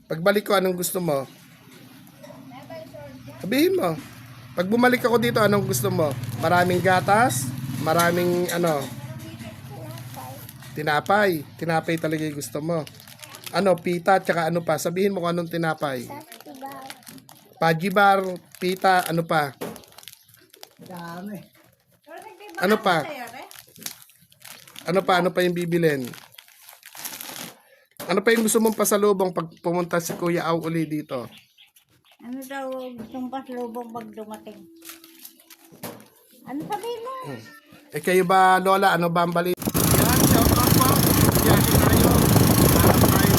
Pagbalik ko, anong gusto mo? Sabihin mo. Pag bumalik ako dito, anong gusto mo? Maraming gatas? Maraming ano? Tinapay. Tinapay talaga yung gusto mo. Ano, pita, tsaka ano pa? Sabihin mo kung anong tinapay. Pajibar, pita, ano pa? Dami. Ano pa? Ano pa? Ano pa yung bibilin? Ano pa yung gusto mong pasalubong pag pumunta si Kuya Au uli dito? Ano daw gustong paslubong pag dumating? Ano sabihin mo? Eh kayo ba, Lola, ano ba ang balita? Yan, shout out po. Yan, tayo. Harap tayo.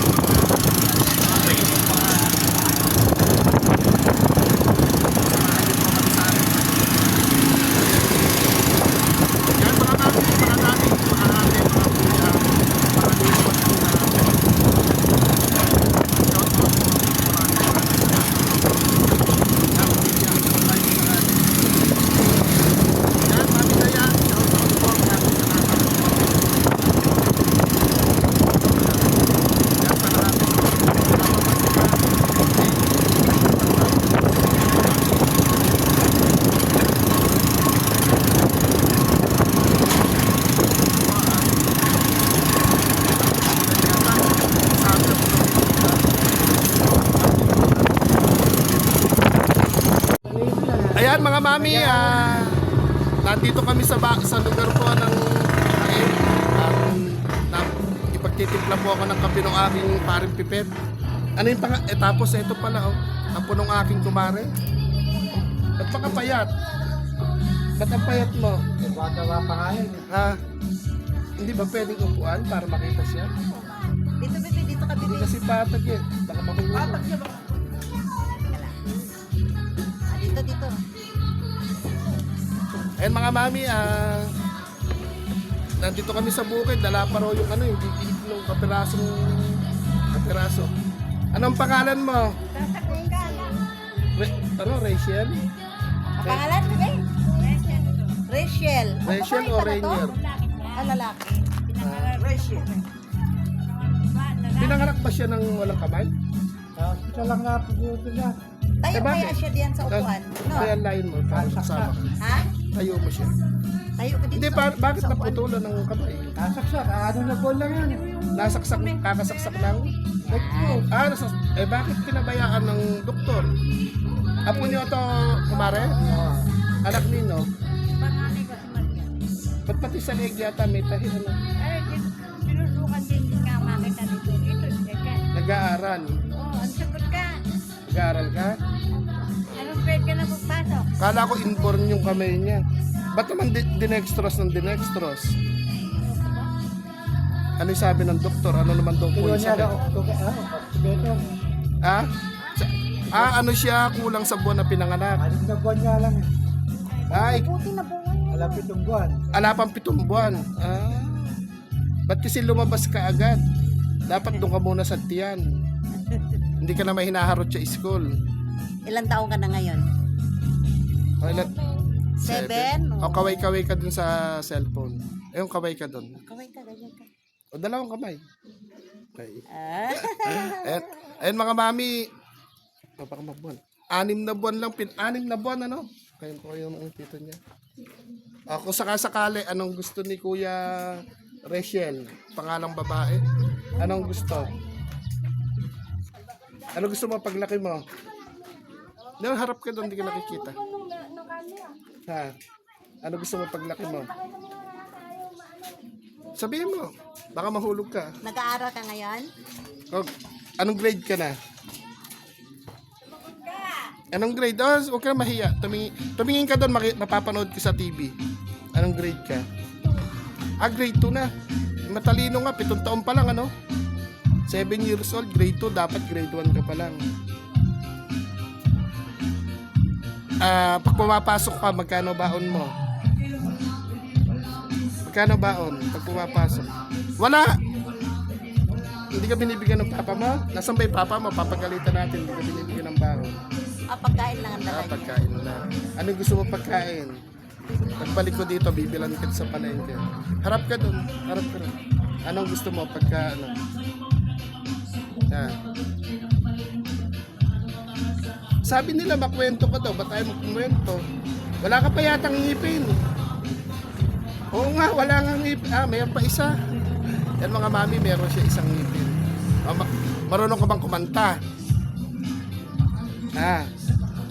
Yan, mga natin, mga natin, mga natin, mga kuya. Mga nilipot po na. Shout out po. Yan, mami na yan. Shout out po. Yan, para natin. Ayan mga mami, nandito kami sa lugar po ng kain. Ipagtitimpla po ako ng kape ng aking paring pipet. Ano yung tapos ito pala tapo ng aking kumare. Ba't pa kapayat? Ba't ang payat mo? Bata-bata pa nga yun. Hindi ba pwedeng upuan para makita siya? Dito, Bibi, dito ka, Hindi Bibi. kasi patag eh. Baka mahulog. Dito, dito. Ayan mga mami, nandito kami sa bukid, dala pa raw yung yung bibig ng kapiraso. Anong pangalan mo? Sasakong ka. Rachel? Ang pangalan, Bibi? Rachel. Rachel o Rainier? Ah, lalaki. Rachel. Pinanganak ba siya ng walang kamay? Hospital lang nga po dito niya. Tayo Eh, bakit? kaya siya diyan sa upuan. No? Kaya line mo, para kasama ka. Ha? Tayo mo siya. Tayo ka dito. Hindi, bakit naputulan ng kamay? Kasaksak, ano na po lang yan. Nasaksak, kakasaksak lang? Bakit pinabayaan ng doktor? Apo niyo to, kumare? Anak nino? Panganay ko si Maria. Ba't pati sa leg yata may tahi ano? Ay, sinusukan din nga makita dito. Ito, teka. Nag-aaral. Oh, ang sagot ka. Nag-aaral ka? Anong grade ka na magpasok? Kala ko inborn yung kamay niya. Ba't naman dinextrose ng dinextrose? Ano yung sabi ng doktor? Ano naman daw po Tuyo yung niya sakit? beto. Ah? Ano siya kulang sa buwan na pinanganak? Anim na buwan nga lang. Ay, Buti na buwan yun. Alam 7 buwan. alapang 7 buwan. Ba't kasi lumabas ka agad? Dapat doon ka muna sa tiyan. Hindi ka na may hinaharot sa school. Ilang taong ka na ngayon? O, ilan? 7? O kaway-kaway ka dun sa cellphone. Yung kaway ka dun. Kaway ka, ganyan ka. O dalawang kamay. Okay. Ah? Ayan mga mami. Baka mabuwan. 6 na buwan lang. 6 na buwan ano? Kaya po yung tito niya. Kung sakasakali, anong gusto ni Kuya Rachel? Pangalang babae. Anong gusto? Ano gusto mo paglaki mo? Doon, harap ka doon, hindi ka nakikita. Ha? Ano gusto mo paglaki mo? Sabihin mo. Baka mahulog ka. Nag-aaral ka ngayon? Anong grade ka na? Anong grade? Huwag ka na mahiya. Tumingin ka doon, mapapanood ka sa TV. Anong grade ka? Grade 2 na. Matalino nga, 7 taon pa lang, ano? 7 years old, grade 2, dapat grade 1 ka pa lang. Pag pumapasok ka, magkano baon mo? Magkano baon pag pumapasok? Wala! Hindi ka binibigyan ng papa mo? Nasaan ba yung papa mo? Papagalitan natin, hindi ka binibigyan ng baon. Pagkain lang ang dala niya. Pagkain na. Anong gusto mo pagkain? Pagbalik ko dito, bibilan ka sa palengke. Harap ka doon. Harap ka doon. Anong gusto mo pagka, ano? sabi nila makwento ka daw, ba't tayo magkwento? Wala ka pa yatang ngipin. Oo nga, wala nga ngipin. Mayroon pa isa. Yan mga mami, meron siya isang ngipin. Marunong ka bang kumanta?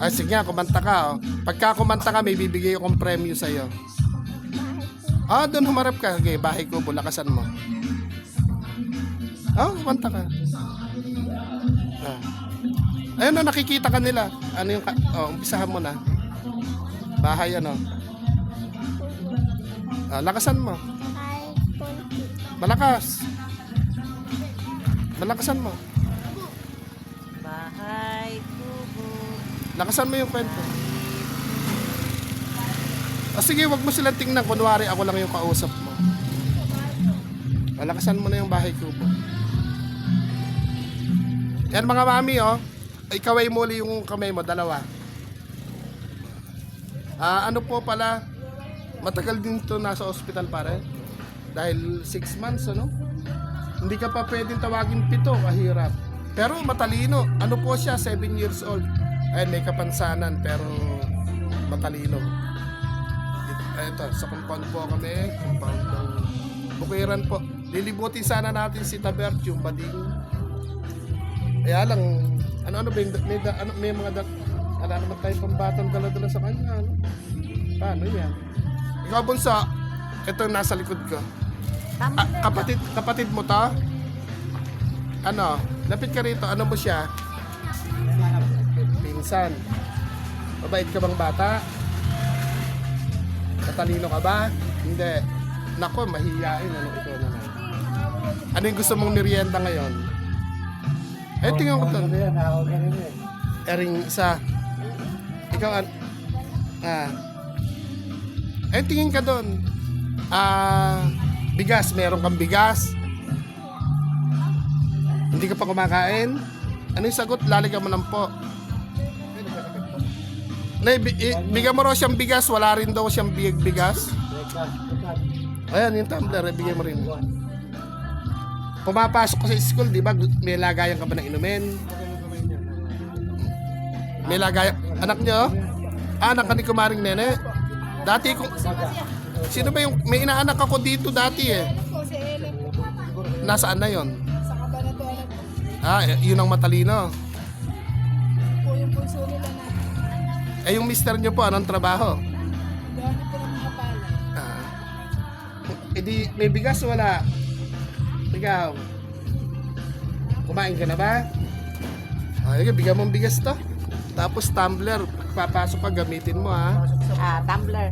Sige nga, kumanta ka. Oh. Pagka kumanta ka, may bibigay akong premyo sa'yo. Doon humarap ka. Okay, bahay ko, bulakasan mo. Kumanta ka. Ayun na, nakikita ka nila. Ano yung, umpisahan mo na. Bahay, ano. Lakasan mo. Malakas. Malakasan mo. Bahay kubo. Lakasan mo yung kwento. Sige, wag mo silang tingnan. Kunwari, ako lang yung kausap mo. Lakasan mo na yung bahay kubo. Yan mga mami, ikaway mo ulit yung kamay mo, dalawa. Ano po pala, matagal din to nasa ospital pare. Dahil 6 months, ano? Hindi ka pa pwedeng tawagin 7, kahirap. Pero matalino. Ano po siya, 7 years old. Ayun, may kapansanan, pero matalino. Ito, sa compound po kami. Compound ng Bukiran po. Lilibutin sana natin si Tabert, yung bading. Kaya lang, ano ba yung, may mga wala naman tayo pambatang dala-dala sa kanya, ano? Paano yan? Ikaw, Bunso, ito yung nasa likod ko. Kapatid mo to? Ano? Lapit ka rito. Ano mo siya? Pinsan. Mabait ka bang bata? Katalino ka ba? Hindi. Nako, mahihiyain. Ano ito naman? Ano yung gusto mong merienda ngayon? Tingnan ko to. Ering isa. Ikaw, tingin ka doon. Bigas, meron kang bigas. Hindi ka pa kumakain. Ano yung sagot? Lalagyan mo ng po. Bigyan mo raw siyang bigas. Wala rin daw siyang bigas. Ayan, yung tumbler. Bigyan mo rin. Pumapasok ko sa school, di ba? May lagayan ka ba ng inumin? May lagayan. Anak nyo? Anak ka ni Kumaring Nene? Dati kung... Sino ba yung... May inaanak ako dito dati eh. Nasaan na yon? Yun ang matalino. Yung mister nyo po, anong trabaho? Edi, may bigas wala? Ikaw, kumain ka na ba? Bigyan mo ang bigas to. Tapos tumbler, papasok ka, gamitin mo Tumbler.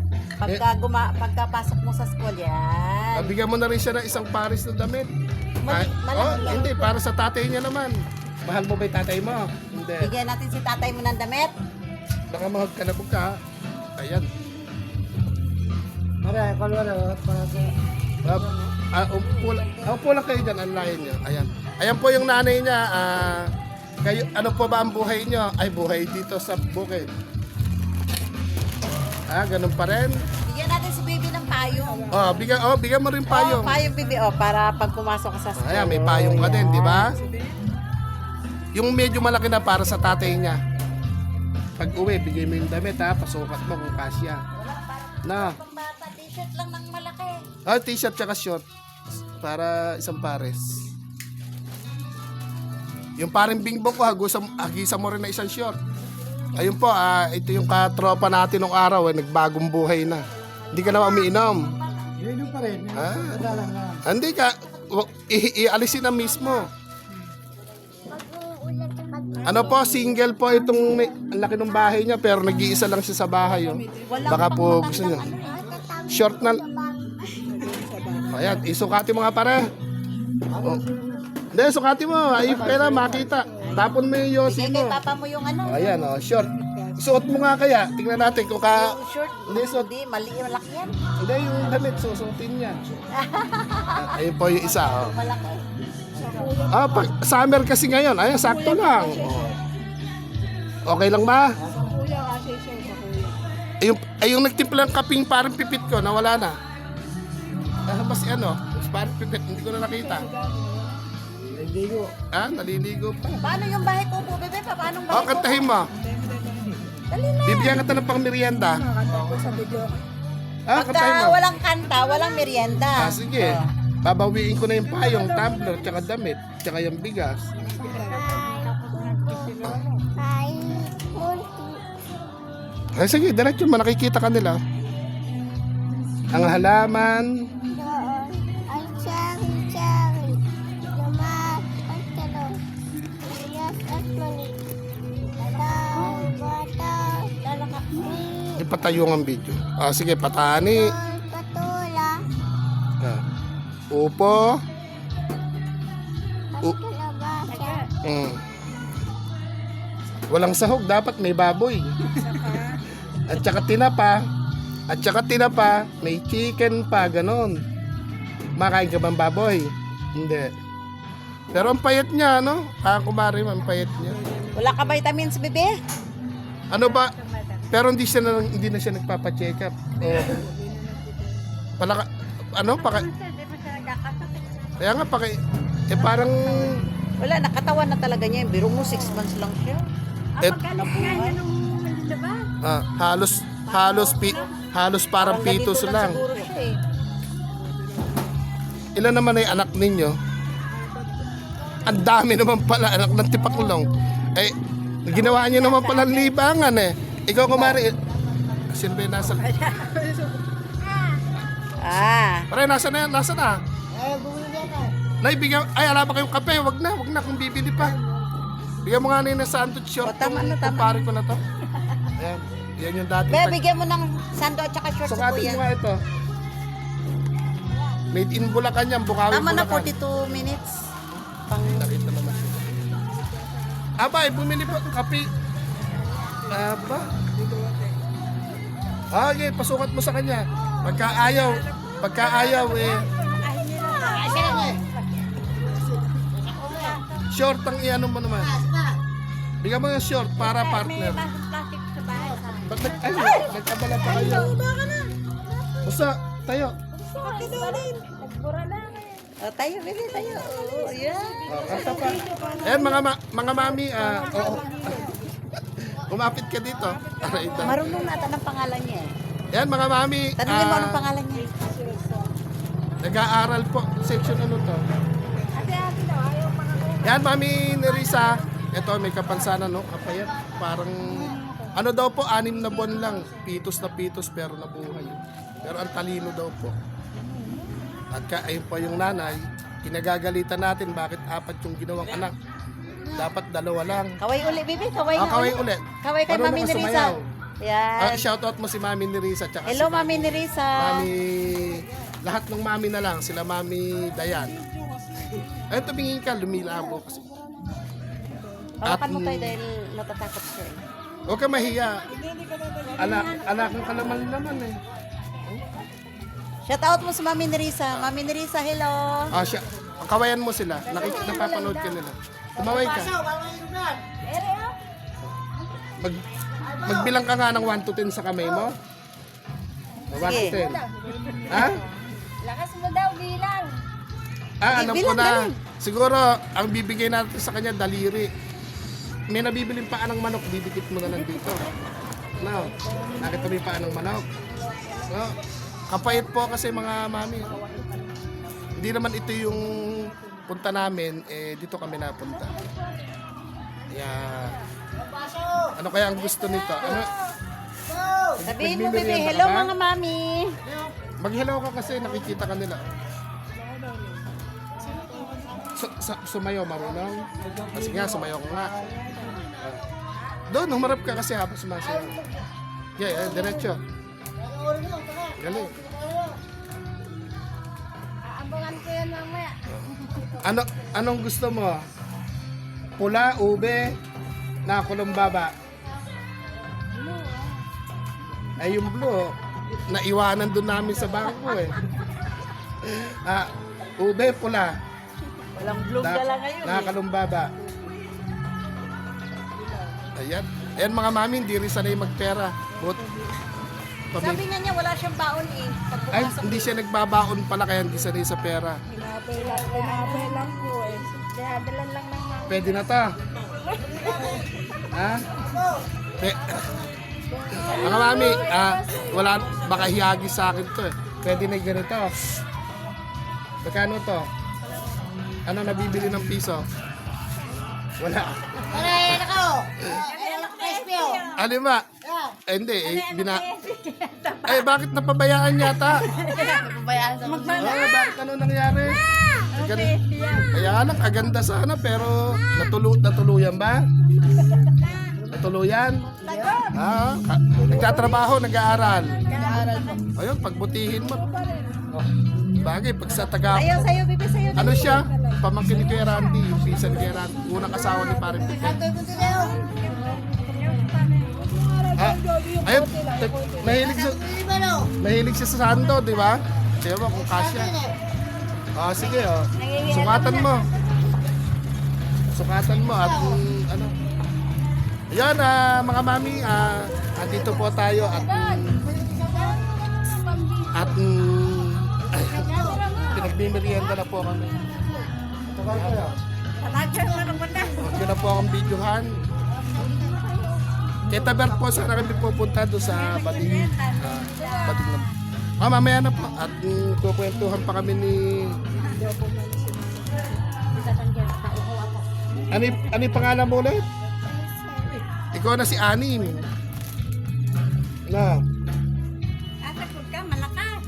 Pagkapasok mo sa school, yan. Bigyan mo na rin siya ng isang pares na damit. Hindi, para sa tatay niya naman. Mahal mo ba yung tatay mo? Hindi. Bigyan natin si tatay mo ng damit. Baka mahal ka na ka. Ayan. Mara, kalwala. Upo lang kayo dyan, ang layan niyo. Ayan. Ayan po yung nanay niya. Kayo, ano po ba ang buhay niyo? Ay, buhay dito sa bukid. Ganun pa rin. Bigyan natin si baby ng payong. Bigyan mo rin payong. Payong baby, para pag pumasok ka sa school. Ayan, may payong ka din, di ba? Yung medyo malaki na para sa tatay niya. Pag uwi, bigay mo yung damit pasukat mo kung kasya. Na. Bata, t-shirt lang ng malaki. T-shirt tsaka short. Para isang pares. Yung parang bingbong ko, hagisa mo rin na isang short. Ayun po, ito yung katropa natin nung araw, nagbagong buhay na. Hindi ka na umiinom. Yun pa rin. Madalang na. Hindi ka, ialisin na mismo. Ano po, single po itong ang laki ng bahay niya, pero nag-iisa lang siya sa bahay. Baka po gusto niya. Short na. Ayan, isukati mo nga pare. Hindi, sukati mo. Ay, pera, makita. Tapon mo yung yosi Bigay mo. papa mo yung ano. Ayan, short. Suot mo nga kaya. Tingnan natin kung Yung short, Hindi, suot. hindi, malaki yan. Hindi, yung damit, susutin niya. Ayun po yung isa. Malaki. Pag summer kasi ngayon, ayan, sakto lang. Okay lang ba? Yung nagtimpla ng kaping parang pipit ko, nawala na. Mas parang pipit, hindi ko na nakita. Naliligo. Naliligo pa. Paano yung bahay ko po, bebe? Paano bahay ko? Kantahin mo. Bibigyan ka ng pang merienda. Kanta ko sa video. Ah, Pagka kantahin mo. walang kanta, walang merienda. Ah, sige. Babawiin ko na yung payong, tumbler, tsaka damit, tsaka yung bigas. Ay, sige, diretso mo, nakikita ka nila. Ang halaman, Doon ay cherry-cherry. Lumas at talong. Sibuyas at mani. Bataw, bataw, talakakmi. ipatayong ang video. Ah, sige, patani. Patula. Ah. Upo. At kalabasa. Mm. Walang sahog, dapat may baboy. At saka tinapa. At saka tinapa, may chicken pa, ganon. Makain ka bang baboy? Hindi. Pero ang payat niya, no? Ah, kumari, ang payat niya. Wala ka vitamins, bebe? Ano ba? Pero hindi na siya nagpapa-check up. Oh. Palaka, ano? Hindi pa siya nagkakasakit. Kaya nga, parang, Wala, nakatawan na talaga niya. Yung biro mo, 6 months lang siya. Eh, Galit nga niya nung diba? halos parang ganito pitos lang. siguro siya eh. Ilan naman ay anak ninyo? Ang dami naman pala, anak ng tipakulong. Eh, ginawa niyo naman pala libangan eh. Ikaw kumari, sino ba yung nasa? Ah, Pare, nasa na yan? Nasa na? Eh, bumili ka ka. Nay, ay, ala ba kayong kape? Wag na kung bibili pa. Bigyan mo nga na yung sandwich short. O, tama na, tama. Kumpare ko na to. Ayan, yan yung dati. be, bigyan mo ng sando at saka shorts sa Sukatin kuya. mo nga ito. Made in Bulacan yan, Bukawi, Tama na, Bulacan. 42 minutes. Pang Nakita naman siya. Aba, bumili pa ng kape. Aba. Ah, okay, pasukat mo sa kanya. Pagka ayaw eh. Short ang iano mo naman. Bigyan mo yung short para partner. May plastic sa bahay. Ba't nagkabala pa kayo? Basta, tayo. Nagbura na oh, tayo, bebe, tayo. Oh, yeah. Oh, kanta pa. Ayan, mga mami, kumapit ka dito. Ito. Marunong na ata ng pangalan niya eh. Ayan, mga mami, Tanungin mo anong pangalan niya. nag-aaral po. Section ano to? Ate daw, ayaw mga Yan, Mami Nerissa. Ito, may kapansanan, no? Kapayat. Parang, ano daw po, 6 na buwan lang. Pitos na pitos, pero nabuhay. Pero ang talino daw po. At ayun po yung nanay, kinagagalitan natin bakit 4 yung ginawang anak. Dapat 2 lang. Kaway uli, bebe, kaway Ah, na kaway uli. ulit. Kaway kay Marunong Mami ka Nerissa. sumayaw. Yan. Shoutout mo si Mami Nerissa. Tsaka Hello, si Mami Nerissa. Mami, lahat ng mami na lang, sila Mami Dayan. Ayun, tumingin ka, lumilabo kasi. Hawakan mo tayo dahil natatakot siya eh. Huwag ka mahiya. Anak ka naman eh. Shout out mo sa Mami Nerissa. Mami Nerissa, hello. Ah, siya. Kawayan mo sila. Napapanood ka nila. Tumaway ka. Magbilang ka nga ng 1 to 10 sa kamay mo. 1 to Sige. 10. Ha? lakas mo daw bilang. Ah, alam ko Bilang, na. bilang. Siguro, ang bibigay natin sa kanya, daliri. May nabibiling paa ng manok, didikit mo na lang dito. No? Nakita mo yung paa ng manok. No? Kapait po kasi mga mami. Hindi naman ito yung punta namin, eh dito kami napunta. Yeah. Ano kaya ang gusto nito? Ano? Sabihin mo, bebe, Nagmimerienda hello ka ba? mga mami. Mag-hello ka kasi nakikita ka nila. Sumayaw marunong. Kasi nga, sumayaw ka nga. Doon, humarap ka kasi habang sumasayaw. Yeah, diretso. Galing. Aabangan ko yan mamaya. Anong gusto mo? Pula, ube, na kulumbaba. Ay, yung blue, naiwanan doon namin sa bangko eh. Ube, pula. Walang vlog na lang ngayon eh. Nakalumbaba. Ayan. Ayan mga mami, hindi rin sanay magpera. Sabi nga niya, wala siyang baon eh. Ay, Pagpumasok hindi siya nagbabaon pala kaya hindi sanay sa pera. Pinabay lang po eh. Dinadalan lang ng mga. Pwede na ta. Ha? Mga mami, wala, baka hiyagi sa akin to eh. Pwede na yung ganito. Magkano to? Ano nabibili ng piso? Wala. Aray, nako! Ayan ako, Crispy, oh. Ano ba? Hindi, bakit napabayaan yata? Pabayaan sa Bakit ano nangyari? Kaya lang, kaganda sana pero natuluyan ba? Natuluyan? Nagtatrabaho, nag-aaral. Ayun, pagbutihin mo. Oh, bagay, pag sa taga... Ayaw sa'yo, bibi sa'yo. Ano siya? Pamangkin ni Kuya Randy, yung pisan ni Kuya Randy. Unang asawa ni Pare Pico. Ayun, mahilig siya sa sando, di ba? Sige ba kung kasya? Sige, sukatan mo. Sukatan mo at ano. Ayun, mga mami, andito po tayo at pinagbimerienda na po kami. Huwag na po akong videohan. Kita Bert po, sana kami pupunta doon sa Bading. Bading na. Mamaya na po. At kukwentuhan pa kami ni... Ano yung pangalan mo ulit? Ikaw na si Anim. Na. Asakot ka, malakas.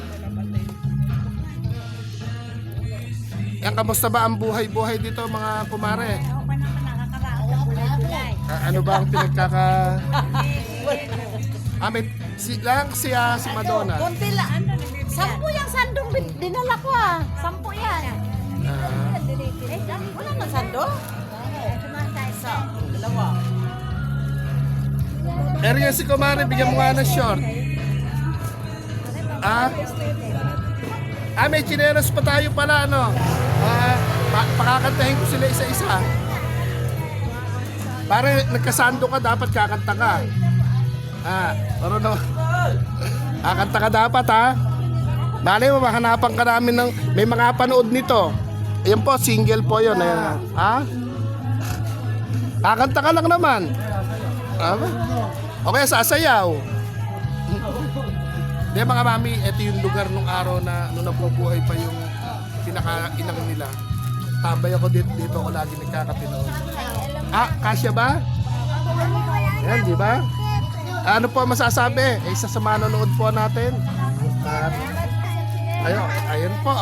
Yan, kamusta ba ang buhay-buhay dito mga kumare? Ako pa naman nakakaraos sa bulay-bulay. Ano ba ang pinagkaka... si Madonna. Kunti lang. Ano, nabibigyan? 10 yung sandong dinala ko 10 yan. Wala na sando? Area si kumare, bigyan mo nga ng short. May chineros pa tayo pala, ano? Pakakantahin ko sila isa-isa. Para nagkasando ka, dapat kakanta ka. Marunong. Kakanta ka dapat, ha? Bale, mahanapan ka namin ng... May mga panood nito. Ayan po, single po yun. Ayan. Kakanta ka lang naman. Okay, sasayaw. Di mga mami, ito yung lugar nung araw na nung nabubuhay pa yung pinaka-inang nila. Tambay ako dito ako lagi nagkakapinood. Kasya ba? Yan, di ba? Ano po masasabi? Isa sa manonood po natin. Ayun po.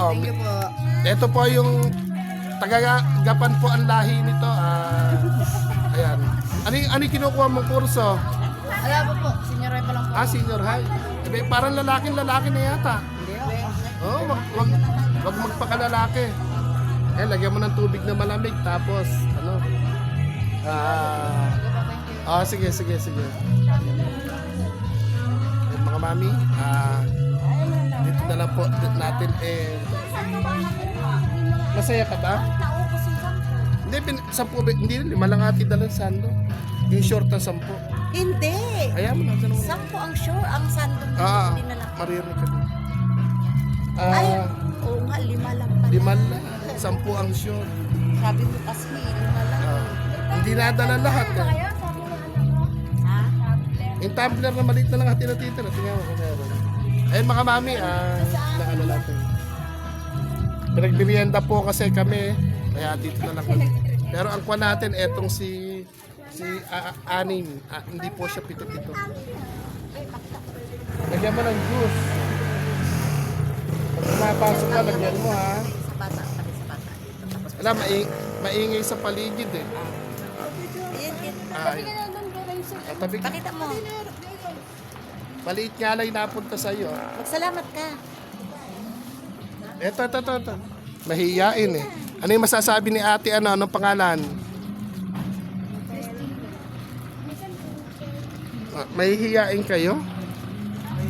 Ito po yung tagagapan po ang lahi nito. Ayan. Ano yung kinukuha mong kurso? Alam mo po, senior high pa lang po. Senior high. Parang lalaki na yata. Wag magpakalalaki. Lagyan mo ng tubig na malamig tapos sige. Mga mami, dito na lang po natin masaya ka ba? Hindi, 10, hindi, 5 lang ati dalang sando. Yung short na 10. Hindi. Ayan mo na, 10 ang sure, ang sandong dinala ko. maririnig ka din. Oo nga, 5 lang pala. 5 lang, 10 ang short. Sabi mo kasi 5 lang. Hindi nadala lahat eh. Ha? Yung tumbler na maliit na lang hati na titira. Tingnan mo kung meron. Ayun mga mami, na ano natin. Pinagbirienda po kasi kami. Kaya dito na lang kami. Pero ang kuha natin, etong si Anim. Hindi po siya pito-pito. Lagyan mo ng juice. Pag pumapasok ka, lagyan mo ha. Sa bata, pati sa bata. Tapos, Alam, maingay sa paligid eh. Ay. Tabi ka. pakita mo. Maliit nga lang yung napunta sa'yo. Magsalamat ka. Ito. Mahihiyain eh. Ano yung masasabi ni ate? Anong pangalan? Mahihiyain kayo?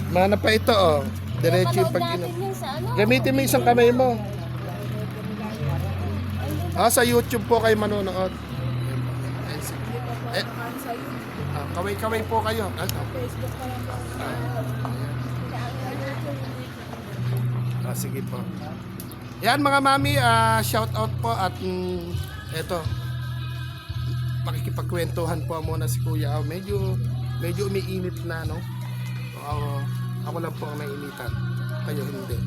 Mana pa ito Diretso yung pag-inom. Gamitin mo isang kamay mo. Sa YouTube po kayo manonood. Kaway-kaway po kayo. Sige po. Yan mga mami, shout out po at eto. Pakikipagkwentuhan po muna si Kuya. Medyo medyo umiinit na, no? Ako lang po ang nainitan. Kayo hindi.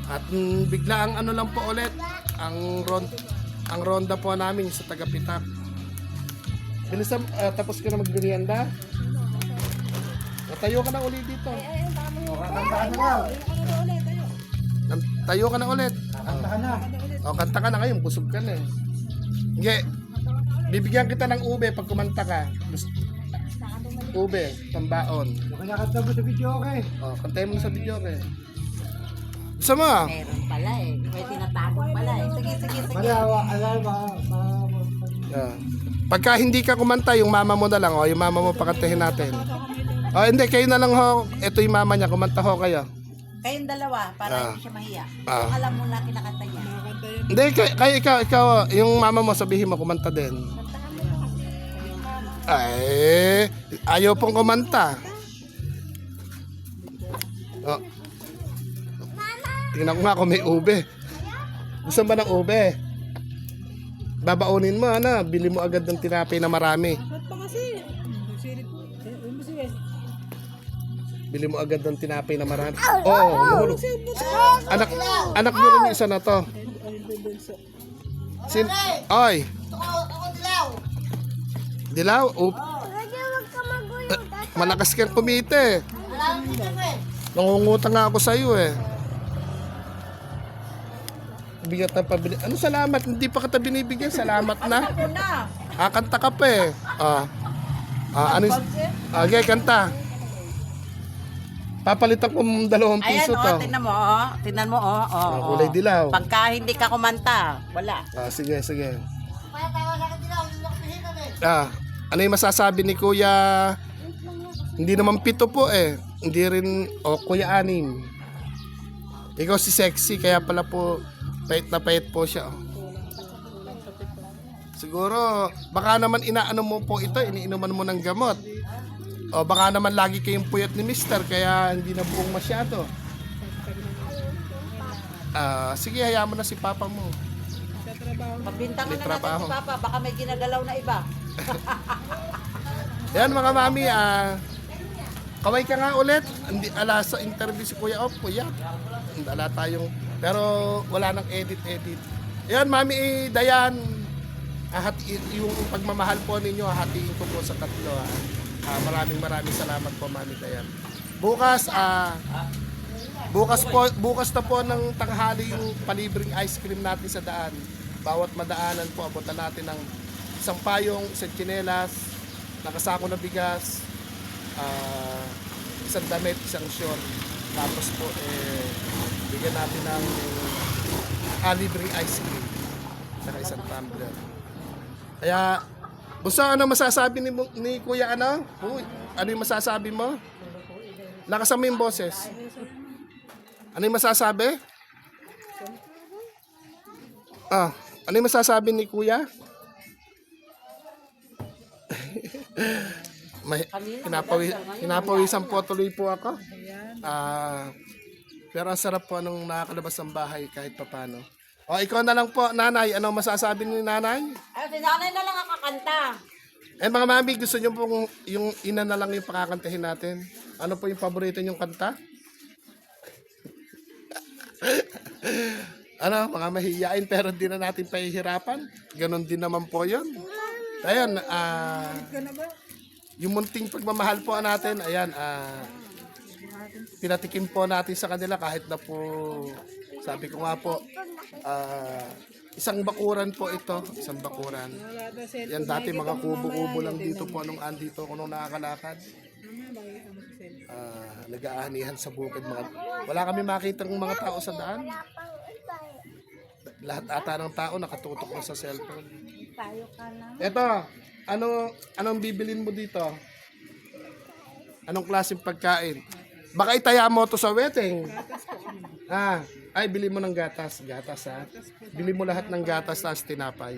At bigla ang ano lang po ulit, ang ronda po namin sa Tagapitak. Bilisan, tapos ka na magmerienda? Tayo ka na ulit dito. Tayo ka na ulit. Kanta ka na. O, kanta ka na ngayon, busog ka na eh. Hindi, bibigyan kita ng ube pag kumanta ka. Ube, tambaon. Kanya-kanta mo sa video, okay? O, kantayin mo sa video ka eh. Gusto mo? Meron pala eh. May tinatago pala eh. Sige. Pagka hindi ka kumanta, yung mama mo na lang, o yung mama mo pakantahin natin. O hindi, kayo na lang ho. Ito yung mama niya, kumanta ho kayo. Kayong dalawa, para hindi siya mahiya. Ah. Alam mo na kinakanta niya. Hindi, kayo ikaw, yung mama mo, sabihin mo, kumanta din. Ay, ayaw pong kumanta. Oh. Tingnan ko nga kung may ube. Gusto ba ng ube? Babaunin mo, ano? Bili mo agad ng tinapay na marami. Bili mo agad ng tinapay na marami. Oo, mahulog. Anak mo rin yung isa na to. Oy. Ako dilaw. Dilaw? Lagi wag ka magulo. Malakas kang kumite. Alam mo dito eh. Nangungutang nga ako sa'yo eh. Bigat na pabili. Ano salamat? Hindi pa kita binibigyan. Salamat na. Ako na. Kanta ka pa eh. Ano? Okay, kanta. Papalitan ko ng 2 piso Ayan, to. tingnan mo, oh. Tingnan mo, oh. Kulay dilaw. Pagka hindi ka kumanta, wala. Sige. Ano yung masasabi ni Kuya? Hindi naman 7 po eh. Hindi rin, Kuya 6. Ikaw si Sexy, kaya pala po pait na pait po siya. Siguro, baka naman inaano mo po ito, iniinuman mo ng gamot. O baka naman lagi kayong puyat ni Mister, kaya hindi na buong masyado. Sige, hayaan mo na si Papa mo. Pagbintangan May na natin trabaho. si Papa, baka may ginagalaw na iba. Yan mga mami, kaway ka nga ulit. Hindi ala sa interview si Kuya Kuya. Hindi ala tayong, pero wala nang edit. Yan mami, Dayan. Yung pagmamahal po ninyo, hahatiin ko po sa 3. Maraming salamat po mami Dayan. Bukas na po ng tanghali yung palibreng ice cream natin sa daan. Bawat madaanan po, abutan natin ng isang payong, isang tsinelas, nakasako na bigas, isang damit, isang short. Tapos po, bigyan natin ng libreng ice cream, saka isang tumbler. Kaya, basta ano masasabi ni Kuya ano? Uy, ano yung masasabi mo? Lakasan mo yung boses. Ano yung masasabi? Ano yung masasabi ni Kuya? Hinapawisan po tuloy po ako. Pero ang sarap po nung nakakalabas ng bahay kahit papano. O ikaw na lang po, nanay. Ano masasabi ni nanay? Ay, si nanay na lang ang kakanta. Mga mami, gusto nyo pong yung ina na lang yung pakakantahin natin? Ano po yung paborito nyong kanta? Ano, mga mahihiyain pero di na natin pahihirapan. Ganon din naman po yun. Ayan, yung munting pagmamahal po natin, ayan, pinatikim po natin sa kanila kahit na po, sabi ko nga po, isang bakuran po ito, isang bakuran. Yan dati mga kubo-kubo lang dito po nung andito ko nung nakakalakad. Nag-aanihan sa bukid. Wala kami makita ng mga tao sa daan. Lahat ata ng tao nakatutok na sa cellphone. Eto, anong bibilin mo dito? Anong klaseng pagkain? Baka itaya mo to sa wedding. Ay, bili mo ng gatas. Gatas ha. Bili mo lahat ng gatas tas tinapay.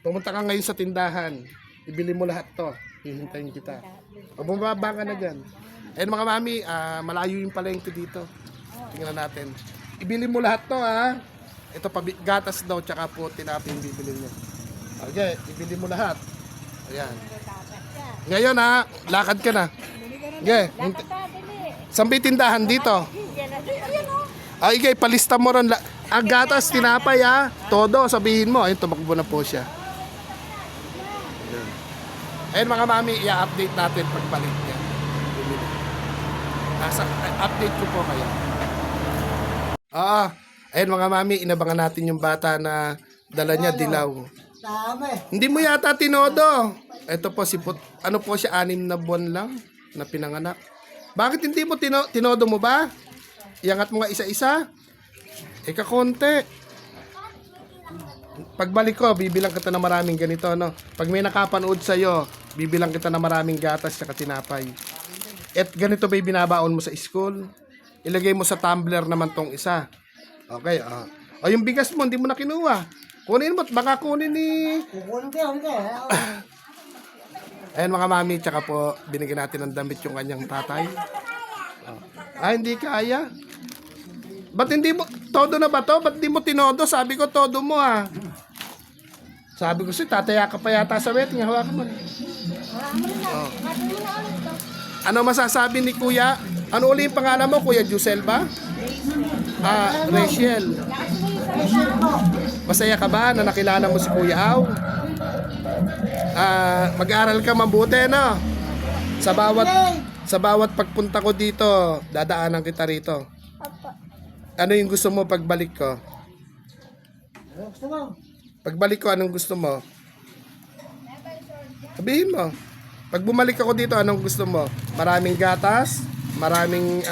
Pumunta ka ngayon sa tindahan. Ibili mo lahat to. Hihintayin kita. O bumaba ka na dyan. Ayun mga mami, malayo yung palengke dito. Tingnan natin. Ibili mo lahat to ha. Ito pa gatas daw tsaka po tinapay yung bibili niyo. Okay, ibili mo lahat. Ayan. Ngayon ha, lakad ka na. Okay. Sampi tindahan dito. Ah, ikay, palista mo ron. Ang gatas, tinapay ha. Todo, sabihin mo. Ayun, tumakbo na po siya. Ayan. Ayun mga mami, i-update natin pagbalik niya. Update ko po kayo. Ayun mga mami, inabangan natin yung bata na dala niya dilaw. Dami. Hindi mo yata tinodo. Ito po si ano po siya, 6 na buwan lang na pinanganak. Bakit hindi mo tinodo mo ba? Iangat mo nga isa-isa. Kakonti. Pagbalik ko, bibilang kita na maraming ganito, no? Pag may nakapanood sa'yo, bibilang kita na maraming gatas at tinapay. At ganito ba yung binabaon mo sa school? Ilagay mo sa tumbler naman tong isa. Okay, O yung bigas mo, hindi mo na kinuha. Kunin mo, baka kunin ni... Kukunin ko yun. Ayan mga mami, tsaka po, binigyan natin ng damit yung kanyang tatay. Hindi kaya. Ba't hindi mo, todo na ba to? Ba't hindi mo tinodo? Sabi ko, todo mo Sabi ko tataya ka pa yata sa wedding. Hawakan mo. Ano masasabi ni Kuya? Ano uli yung pangalan mo, Kuya Jusel ba? Rachel. Masaya ka ba na nakilala mo si Kuya Au? Mag-aaral ka mabuti, no? Sa bawat pagpunta ko dito, dadaanan kita rito. Ano yung gusto mo pagbalik ko? Gusto mo? Pagbalik ko, anong gusto mo? Sabihin mo. Pag bumalik ako dito, anong gusto mo? Maraming gatas? Maraming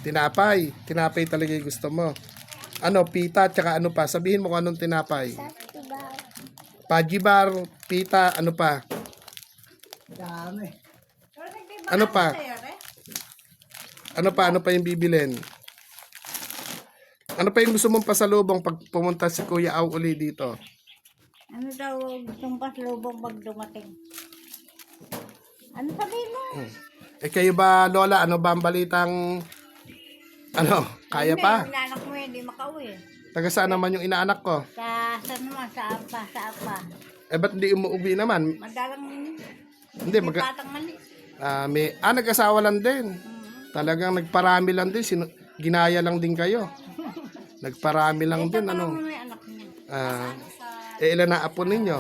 tinapay. Tinapay talaga yung gusto mo. Pita, tsaka ano pa? Sabihin mo kung anong tinapay. Pajibar, pita, ano pa? Dami. Ano pa? Ano pa yung bibilin? Ano pa yung gusto mong pasalubong pag pumunta si Kuya Au uli dito? Ano daw gustong paslubong pag dumating? Ano sabihin mo? Kayo ba, Lola, ano ba ang balitang, kaya pa? Yung anak mo hindi makauwi. Taga saan naman yung inaanak ko? Saan naman? Sa apa. Ba't hindi umuwi naman? Madalang Hindi, batang mali. nag-asawa lang din. Talagang nagparami lang din. Ginaya lang din kayo. Nagparami lang din, Ano yung anak niya? Ilan na apo ninyo?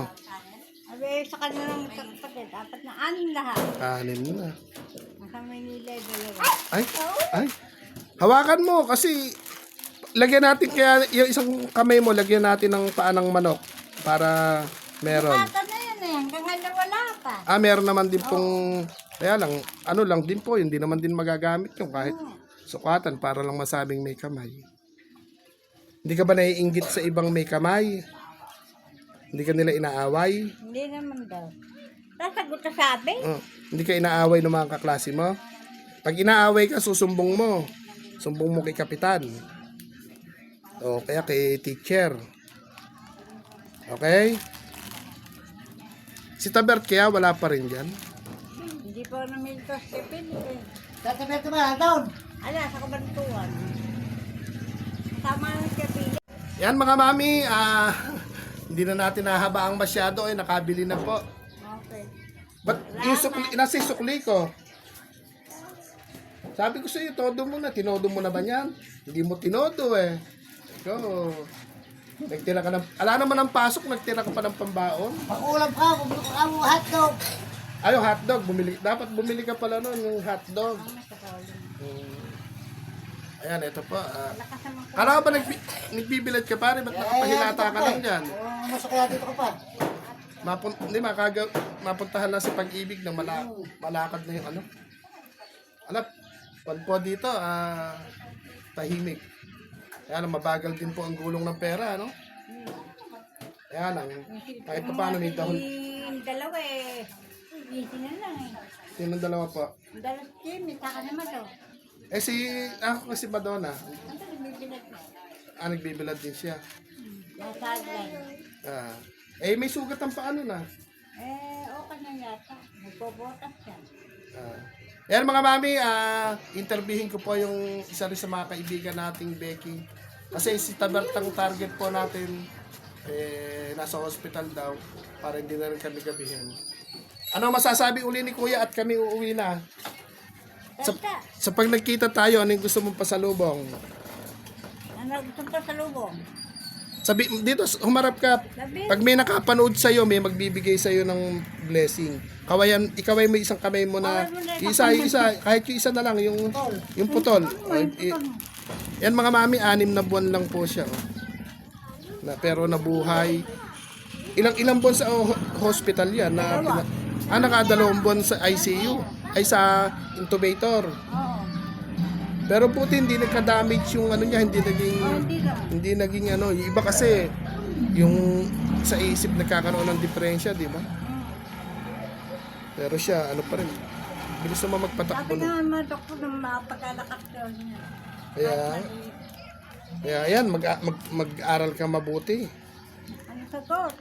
Abi, sa kanilang kapatid, 4 na 6 lahat. 6 na. Nasa Manila, 2. Ay. Hawakan mo kasi lagyan natin kaya yung isang kamay mo, lagyan natin ng paa ng manok para meron. Bata na yan eh, hanggang ngayon wala pa. Meron naman din pong, kaya lang, lang din po, hindi naman din magagamit yung kahit sukatan para lang masabing may kamay. Hindi ka ba naiinggit sa ibang may kamay? Hindi ka nila inaaway? Hindi naman daw. Sasagot na sabi. Hindi ka inaaway ng mga kaklase mo? Pag inaaway ka, susumbong mo. Sumbong mo kay kapitan. O kaya kay teacher. Okay? Si Tabert kaya wala pa rin dyan? Hindi pa namilito si Pili. Tatabi ito ba? Down. Ala, sa kabantuan. Tama na si Pili. Yan mga mami, hindi na natin nahabaang masyado. Nakabili na po. Okay. Ba't yung nasa sukli ko? Sabi ko sa iyo, todo mo na. Tinodo mo na ba yan? Hindi mo tinodo Ikaw, nagtira ka ng, ala naman ang pasok, nagtira ka pa ng pambaon. Pakulam ka, bumili ko ang hotdog. Yung hotdog, dapat bumili ka pala nun, yung hotdog. Ayan, ito po. Kala ka ba nagbibilad ka pa rin? Ba't nakapahilata ka lang dyan? Masakaya dito ka pa. Mapuntahan na si Pag-ibig ng malakad na yung pag po dito, tahimik. Kaya lang, mabagal din po ang gulong ng pera, Kaya lang, kahit pa paano may dahon. Yung dalawa easy na lang Sinong dalawa po? Yung dalawa may saka naman to. Ako kasi Madonna. Ano nagbibilag ko? Nagbibilad din siya. Nasa line. May sugat ang paano na. Okay na yata. Nagbobotas siya. Ayan mga mami, interviewin ko po yung isa rin sa mga kaibigan nating Becky. Kasi si Tabert ang target po natin. nasa hospital daw para hindi na rin kami gabihin. Ano masasabi uli ni Kuya at kami uuwi na? Sa pag nagkita tayo, ano yung gusto mong pasalubong? Ano gusto pa sa lubong? Sabi, dito, humarap ka. Pag may nakapanood sa'yo, may magbibigay sa'yo ng blessing. Kawayan, ikaway mo isang kamay mo na, isa, kahit yung isa na lang, yung putol. Yan mga mami, 6 na buwan lang po siya. Oh. Pero nabuhay. Ilang buwan sa hospital yan. Naka2 buwan sa ICU. Ay sa intubator. Oo. Pero puti hindi nagka-damage yung ano niya, hindi naging ano, yung iba kasi yung sa isip nagkakaroon ng diferensya, di ba? Pero siya ano pa rin. Bilis naman magpatakbo. Sabi nga mga doktor na mapagkalakas ko niya. Kaya yan, mag-aral ka mabuti. Ano sagot?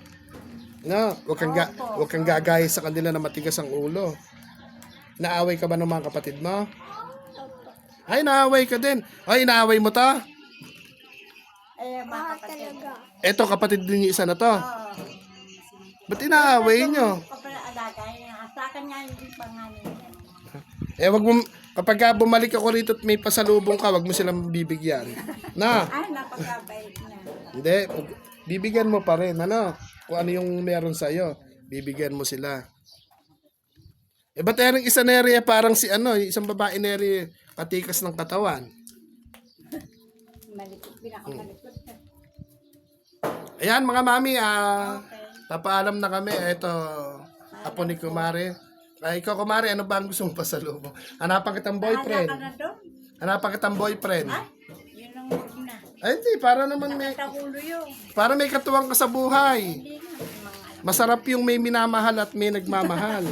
No, wag kang gagaya sa kanila na matigas ang ulo. Naaway ka ba ng mga kapatid mo? Ay, naaway ka din. Ay, naaway mo ta? Mga kapatid. Eto, kapatid din yung isa na to. Ba't inaaway nyo? Kapag alagay niya. Sa akin nga yung pangalan niya. Wag mo, kapag bumalik ako rito at may pasalubong ka, wag mo silang bibigyan. Na, Ay, napakabait na. hindi, bibigyan mo pa rin, ano? Kung ano yung meron sa'yo, bibigyan mo sila. Ba't erang isa na area parang si ano, isang babae na area, patikas ng katawan. Malikot, pinakamalikot. Ayan mga mami, papaalam na kami. Ito, apo ni Kumare. Ikaw Kumare, ano ba ang gusto mong pasalubong? Hanapan kitang boyfriend. Ka na doon? Hanapan kitang boyfriend. Yun ang una. Ay hindi, para naman may, Takulo yun. para may katuwang ka sa buhay. Hindi na. Mga Masarap yung may minamahal at may nagmamahal.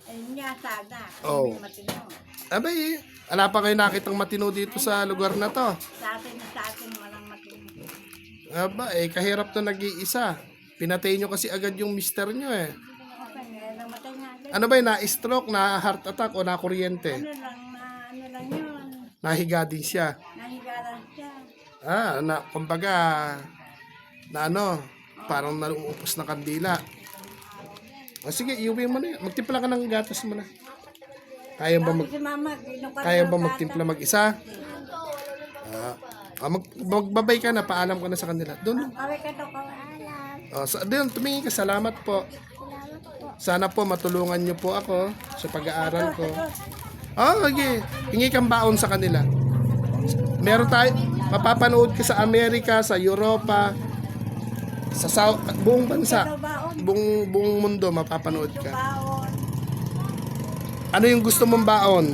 ayun nga sana. Oh. May matino. Abay, wala pa kayo nakitang matino dito sa lugar na to. Sa atin walang matino. Aba, kahirap to nag-iisa. Pinatay nyo kasi agad yung mister nyo eh. Okay, namatay nga agad. Ano ba yun, na-stroke, na-heart attack o na-kuryente? Ano lang yun. Nahiga din siya. Nahigalan siya. Kumbaga, na ano, parang naluupos na kandila. Sige, iuwi mo na yan. Magtimpla ka ng gatas mo na. Kaya ba Si mama, kaya ba magtimpla mag-isa? Magbabay ka na, paalam ka na sa kanila. Doon. Kaway ka daw, kaway. Doon, tumingin ka. Salamat po. Sana po matulungan niyo po ako sa pag-aaral ko. Okay. Hingi kang baon sa kanila. Meron tayo, mapapanood ka sa Amerika, sa Europa, sa buong bansa, buong mundo mapapanood ka. Baon. Ano yung gusto mong baon?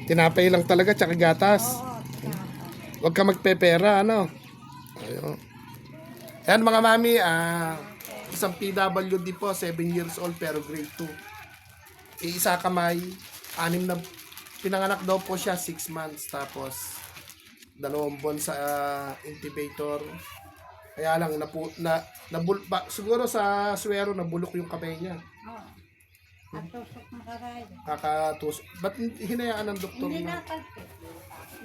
Tinapay lang talaga, tsaka gatas. Huwag ka magpepera, ano? Ayun. Ayan mga mami, isang PWD po, 7 years old pero grade 2. Isa kamay, 6 na, pinanganak daw po siya 6 months, tapos 2 buwan sa intubator. Kaya lang, siguro sa swero, nabulok yung kamay niya. Ang tusok makaray. Kakatus. Ba't hinayaan ng doktor Hindi na?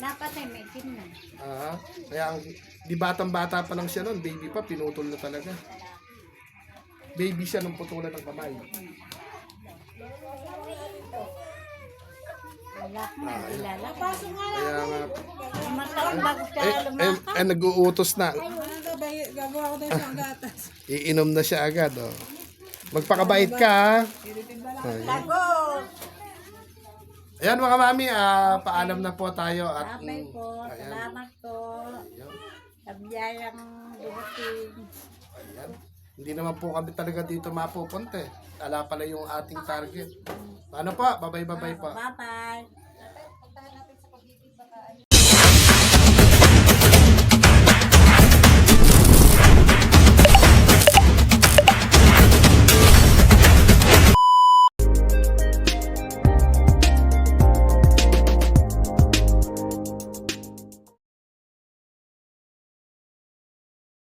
napatay, may kin na. Kaya di batang-bata pa lang siya noon, baby pa, pinutol na talaga. Baby siya nung putulan ng kamay. Wala na, ilala. Kaya nga, Mataon bago siya lumakas. nag-uutos na. Iinom na siya agad, oh. Magpakabait ka, ha? Lagot! Ayan mga mami, paalam na po tayo. At, Sabay po, salamat po. Sa biyayang dumating. ayan. Hindi naman po kami talaga dito mapupunta eh. Ala pala yung ating target. Paano po? Babay-babay po. Bye-bye.